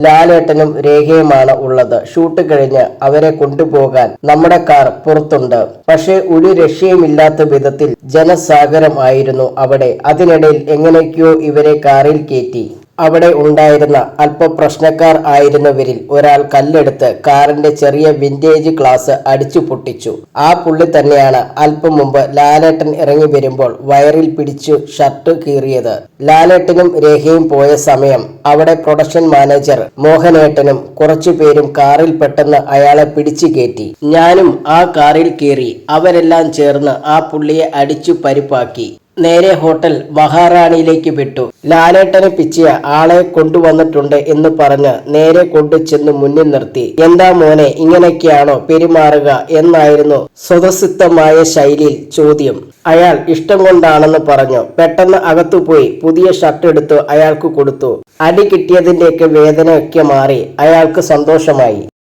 ലാലേട്ടനും രേഖയുമാണ് ഉള്ളത്. ഷൂട്ട് കഴിഞ്ഞ് അവരെ കൊണ്ടുപോകാൻ നമ്മുടെ കാർ പുറത്തുണ്ട്. പക്ഷേ ഒരു രക്ഷയുമില്ലാത്ത വിധത്തിൽ ജനസാഗരം ആയിരുന്നു അവിടെ. അതിനിടയിൽ എങ്ങനെയൊക്കെയോ ഇവരെ കാറിൽ കയറ്റി. അവിടെ ഉണ്ടായിരുന്ന അല്പ പ്രശ്നക്കാർ ആയിരുന്നവരിൽ ഒരാൾ കല്ലെടുത്ത് കാറിന്റെ ചെറിയ വിന്റേജ് ഗ്ലാസ് അടിച്ചു പൊട്ടിച്ചു. ആ പുള്ളി തന്നെയാണ് അല്പം മുമ്പ് ലാലേട്ടൻ ഇറങ്ങി വരുമ്പോൾ വയറിൽ പിടിച്ചു ഷർട്ട് കീറിയത്. ലാലേട്ടനും രേഖയും പോയ സമയം അവിടെ പ്രൊഡക്ഷൻ മാനേജർ മോഹനേട്ടനും കുറച്ചു പേരും കാറിൽ പെട്ടെന്ന് അയാളെ പിടിച്ചു കയറ്റി. ഞാനും ആ കാറിൽ കയറി. അവരെല്ലാം ചേർന്ന് ആ പുള്ളിയെ അടിച്ചു പരിപ്പാക്കി. നേരെ ഹോട്ടൽ മഹാറാണിയിലേക്ക് വിട്ടു. ലാലേട്ടനെ പിച്ചിയ ആളെ കൊണ്ടുവന്നിട്ടുണ്ട് എന്ന് പറഞ്ഞ് നേരെ കൊണ്ടു ചെന്ന് മുന്നിൽ നിർത്തി. എന്താ മോനെ, ഇങ്ങനെയൊക്കെയാണോ പെരുമാറുക എന്നായിരുന്നു സ്വതസിദ്ധമായ ശൈലിയിൽ ചോദ്യം. അയാൾ ഇഷ്ടം കൊണ്ടാണെന്ന് പറഞ്ഞു. പെട്ടെന്ന് അകത്തുപോയി പുതിയ ഷർട്ട് എടുത്തു അയാൾക്ക് കൊടുത്തു. അടി കിട്ടിയതിന്റെയൊക്കെ വേദനയൊക്കെ മാറി. അയാൾക്ക് സന്തോഷമായി.